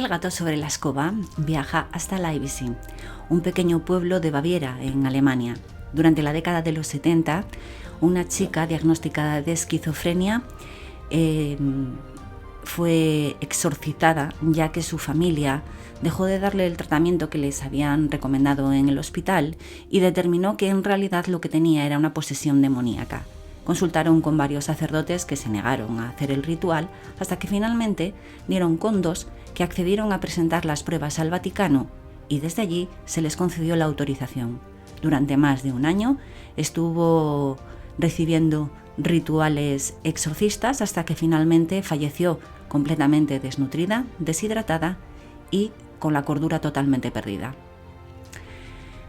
El gato sobre la escoba viaja hasta Leipzig, un pequeño pueblo de Baviera, en Alemania. Durante la década de los 70, una chica diagnosticada de esquizofrenia fue exorcizada, ya que su familia dejó de darle el tratamiento que les habían recomendado en el hospital y determinó que en realidad lo que tenía era una posesión demoníaca. Consultaron con varios sacerdotes que se negaron a hacer el ritual hasta que finalmente dieron con dos que accedieron a presentar las pruebas al Vaticano y desde allí se les concedió la autorización. Durante más de un año estuvo recibiendo rituales exorcistas hasta que finalmente falleció completamente desnutrida, deshidratada y con la cordura totalmente perdida.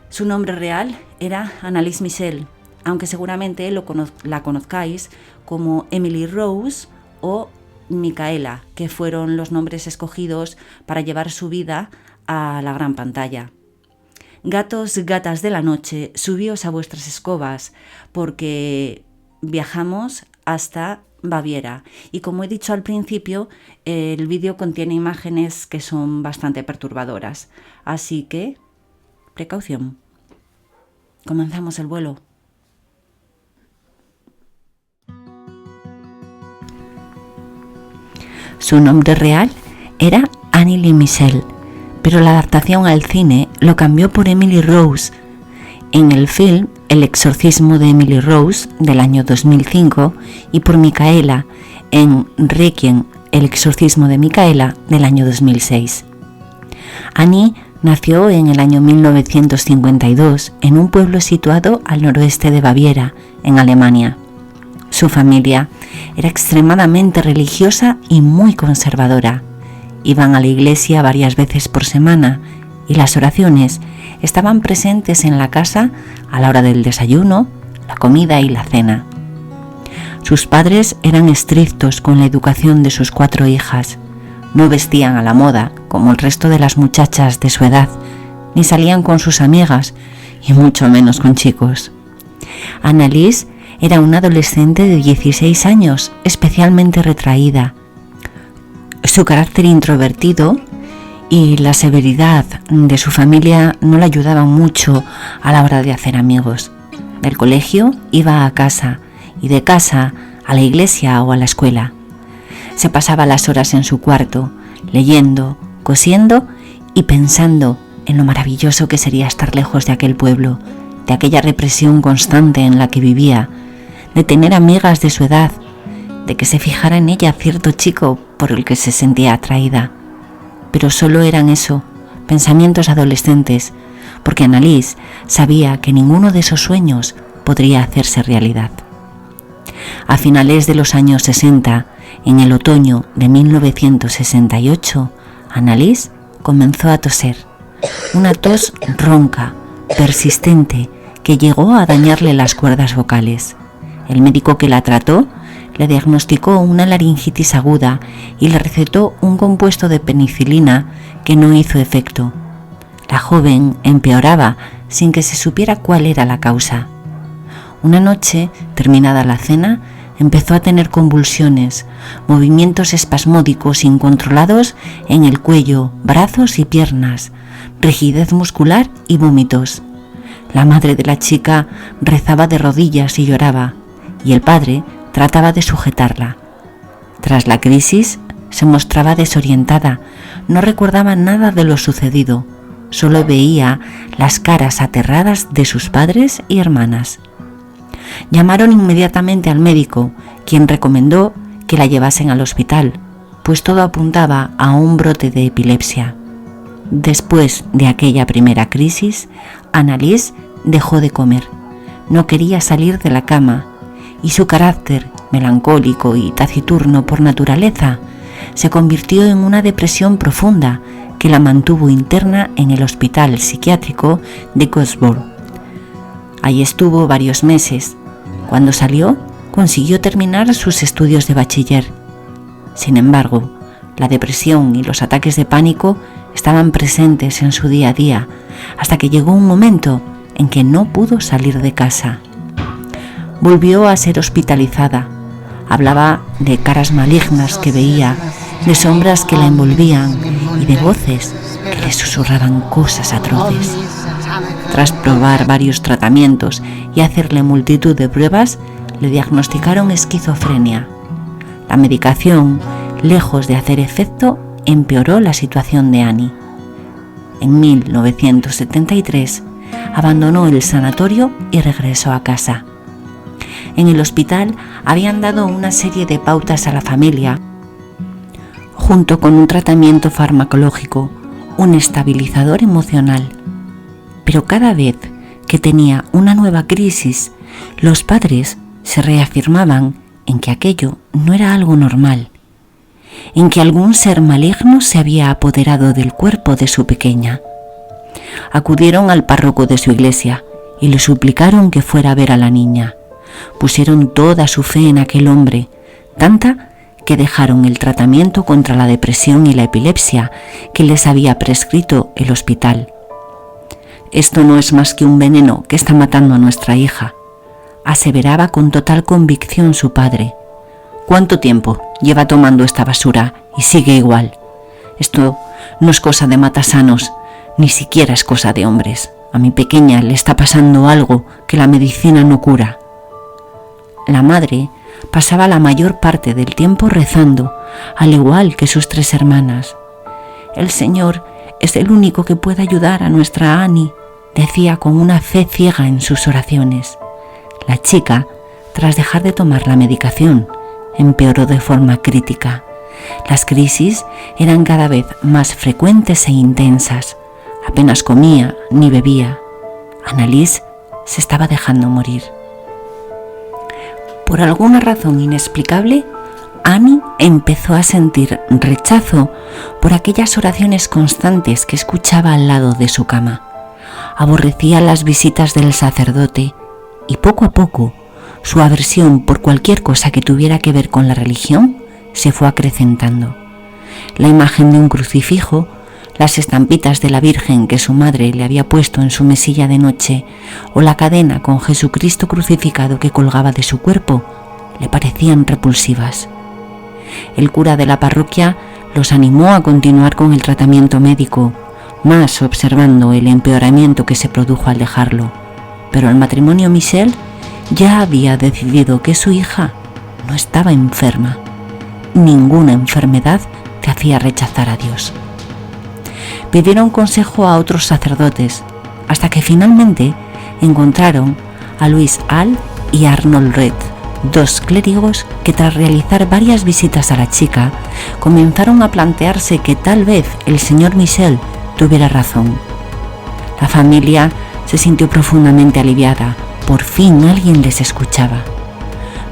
Su nombre real era Anneliese Michel, aunque seguramente la conozcáis como Emily Rose o Micaela, que fueron los nombres escogidos para llevar su vida a la gran pantalla. Gatos, gatas de la noche, subíos a vuestras escobas, porque viajamos hasta Baviera. Y como he dicho al principio, el vídeo contiene imágenes que son bastante perturbadoras. Así que, precaución. Comenzamos el vuelo. Su nombre real era Anneliese Michel, pero la adaptación al cine lo cambió por Emily Rose. En el film El exorcismo de Emily Rose del año 2005 y por Micaela en Requiem, El exorcismo de Micaela del año 2006. Annie nació en el año 1952 en un pueblo situado al noroeste de Baviera, en Alemania. Su familia era extremadamente religiosa y muy conservadora. Iban a la iglesia varias veces por semana y las oraciones estaban presentes en la casa a la hora del desayuno, la comida y la cena. Sus padres eran estrictos con la educación de sus 4 hijas. No vestían a la moda como el resto de las muchachas de su edad, ni salían con sus amigas y mucho menos con chicos. Anneliese era una adolescente de 16 años, especialmente retraída. Su carácter introvertido y la severidad de su familia no le ayudaban mucho a la hora de hacer amigos. Del colegio iba a casa y de casa a la iglesia o a la escuela. Se pasaba las horas en su cuarto, leyendo, cosiendo y pensando en lo maravilloso que sería estar lejos de aquel pueblo, de aquella represión constante en la que vivía, de tener amigas de su edad, de que se fijara en ella cierto chico por el que se sentía atraída. Pero solo eran eso, pensamientos adolescentes, porque Anneliese sabía que ninguno de esos sueños podría hacerse realidad. A finales de los años 60, en el otoño de 1968, Anneliese comenzó a toser, una tos ronca, persistente, que llegó a dañarle las cuerdas vocales. El médico que la trató le diagnosticó una laringitis aguda y le recetó un compuesto de penicilina que no hizo efecto. La joven empeoraba sin que se supiera cuál era la causa. Una noche, terminada la cena, empezó a tener convulsiones, movimientos espasmódicos incontrolados en el cuello, brazos y piernas, rigidez muscular y vómitos. La madre de la chica rezaba de rodillas y lloraba, y el padre trataba de sujetarla. Tras la crisis, se mostraba desorientada, no recordaba nada de lo sucedido, solo veía las caras aterradas de sus padres y hermanas. Llamaron inmediatamente al médico, quien recomendó que la llevasen al hospital, pues todo apuntaba a un brote de epilepsia. Después de aquella primera crisis, Anneliese dejó de comer, no quería salir de la cama, y su carácter, melancólico y taciturno por naturaleza, se convirtió en una depresión profunda que la mantuvo interna en el hospital psiquiátrico de Göteborg. Allí estuvo varios meses. Cuando salió, consiguió terminar sus estudios de bachiller. Sin embargo, la depresión y los ataques de pánico estaban presentes en su día a día, hasta que llegó un momento en que no pudo salir de casa. Volvió a ser hospitalizada. Hablaba de caras malignas que veía, de sombras que la envolvían y de voces que le susurraban cosas atroces. Tras probar varios tratamientos y hacerle multitud de pruebas, le diagnosticaron esquizofrenia. La medicación, lejos de hacer efecto, empeoró la situación de Annie. En 1973 abandonó el sanatorio y regresó a casa. En el hospital habían dado una serie de pautas a la familia, junto con un tratamiento farmacológico, un estabilizador emocional. Pero cada vez que tenía una nueva crisis, los padres se reafirmaban en que aquello no era algo normal, en que algún ser maligno se había apoderado del cuerpo de su pequeña. Acudieron al párroco de su iglesia y le suplicaron que fuera a ver a la niña. Pusieron toda su fe en aquel hombre, tanta que dejaron el tratamiento contra la depresión y la epilepsia que les había prescrito el hospital. «Esto no es más que un veneno que está matando a nuestra hija», aseveraba con total convicción su padre. «¿Cuánto tiempo lleva tomando esta basura y sigue igual? Esto no es cosa de matasanos, ni siquiera es cosa de hombres. A mi pequeña le está pasando algo que la medicina no cura». La madre pasaba la mayor parte del tiempo rezando, al igual que sus 3 hermanas. «El Señor es el único que puede ayudar a nuestra Annie», decía con una fe ciega en sus oraciones. La chica, tras dejar de tomar la medicación, empeoró de forma crítica. Las crisis eran cada vez más frecuentes e intensas. Apenas comía ni bebía. Annalise se estaba dejando morir. Por alguna razón inexplicable, Annie empezó a sentir rechazo por aquellas oraciones constantes que escuchaba al lado de su cama. Aborrecía las visitas del sacerdote y poco a poco su aversión por cualquier cosa que tuviera que ver con la religión se fue acrecentando. La imagen de un crucifijo, las estampitas de la Virgen que su madre le había puesto en su mesilla de noche o la cadena con Jesucristo crucificado que colgaba de su cuerpo le parecían repulsivas. El cura de la parroquia los animó a continuar con el tratamiento médico, más observando el empeoramiento que se produjo al dejarlo, pero el matrimonio Michel ya había decidido que su hija no estaba enferma. Ninguna enfermedad te hacía rechazar a Dios. Pidieron consejo a otros sacerdotes, hasta que finalmente encontraron a Louis Hall y Arnold Red, 2 clérigos que tras realizar varias visitas a la chica, comenzaron a plantearse que tal vez el señor Michel tuviera razón. La familia se sintió profundamente aliviada. Por fin alguien les escuchaba.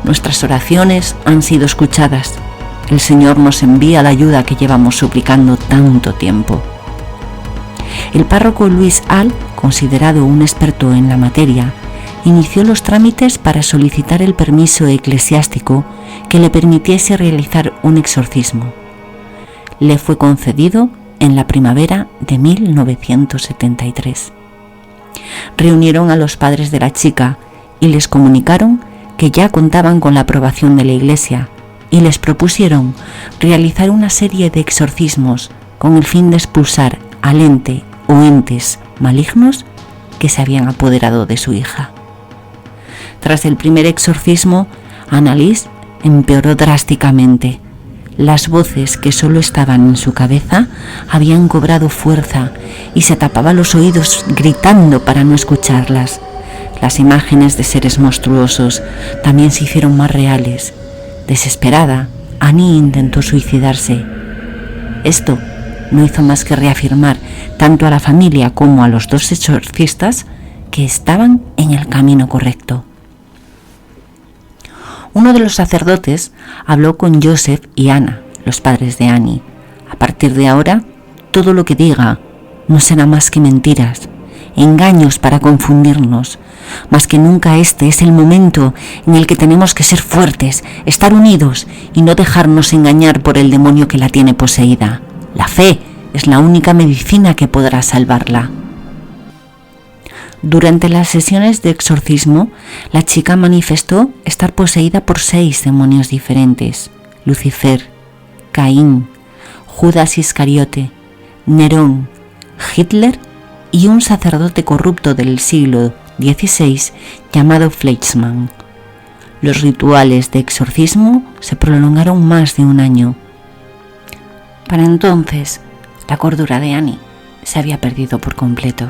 «Nuestras oraciones han sido escuchadas. El Señor nos envía la ayuda que llevamos suplicando tanto tiempo». El párroco Louis Hall, considerado un experto en la materia, inició los trámites para solicitar el permiso eclesiástico que le permitiese realizar un exorcismo. Le fue concedido en la primavera de 1973. Reunieron a los padres de la chica y les comunicaron que ya contaban con la aprobación de la Iglesia y les propusieron realizar una serie de exorcismos con el fin de expulsar al ente o entes malignos que se habían apoderado de su hija. Tras el primer exorcismo, Annalise empeoró drásticamente. Las voces que solo estaban en su cabeza habían cobrado fuerza y se tapaba los oídos gritando para no escucharlas. Las imágenes de seres monstruosos también se hicieron más reales. Desesperada, Annie intentó suicidarse. Esto no hizo más que reafirmar tanto a la familia como a los 2 exorcistas que estaban en el camino correcto. Uno de los sacerdotes habló con Joseph y Anna, los padres de Annie. A partir de ahora, todo lo que diga no será más que mentiras, engaños para confundirnos. Más que nunca este es el momento en el que tenemos que ser fuertes, estar unidos y no dejarnos engañar por el demonio que la tiene poseída. La fe es la única medicina que podrá salvarla. Durante las sesiones de exorcismo, la chica manifestó estar poseída por 6 demonios diferentes: Lucifer, Caín, Judas Iscariote, Nerón, Hitler y un sacerdote corrupto del siglo XVI llamado Fleischmann. Los rituales de exorcismo se prolongaron más de un año. Para entonces, la cordura de Annie se había perdido por completo.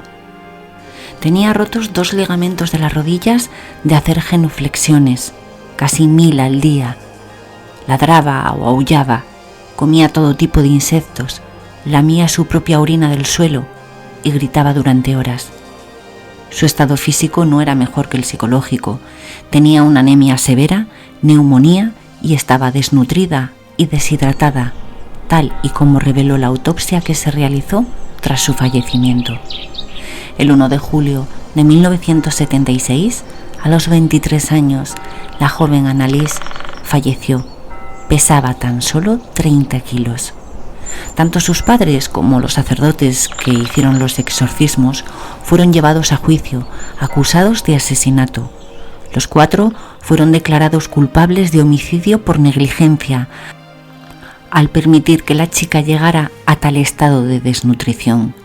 Tenía rotos 2 ligamentos de las rodillas de hacer genuflexiones, casi 1000 al día. Ladraba o aullaba, comía todo tipo de insectos, lamía su propia orina del suelo y gritaba durante horas. Su estado físico no era mejor que el psicológico. Tenía una anemia severa, neumonía y estaba desnutrida y deshidratada, tal y como reveló la autopsia que se realizó tras su fallecimiento. El 1 de julio de 1976, a los 23 años, la joven Annalise falleció. Pesaba tan solo 30 kilos. Tanto sus padres como los sacerdotes que hicieron los exorcismos fueron llevados a juicio, acusados de asesinato. Los 4 fueron declarados culpables de homicidio por negligencia, al permitir que la chica llegara a tal estado de desnutrición.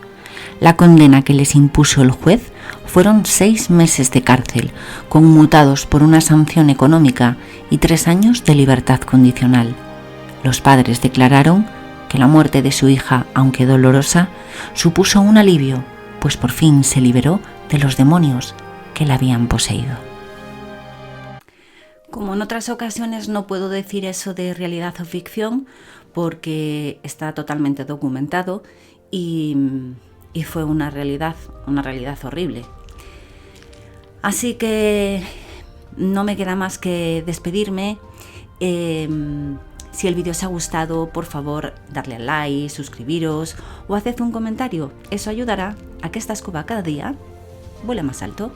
La condena que les impuso el juez fueron 6 meses de cárcel, conmutados por una sanción económica y 3 años de libertad condicional. Los padres declararon que la muerte de su hija, aunque dolorosa, supuso un alivio, pues por fin se liberó de los demonios que la habían poseído. Como en otras ocasiones, no puedo decir eso de realidad o ficción porque está totalmente documentado y fue una realidad horrible. Así que no me queda más que despedirme. Si el vídeo os ha gustado, por favor, darle al like, suscribiros o haced un comentario. Eso ayudará a que esta escoba cada día vuele más alto.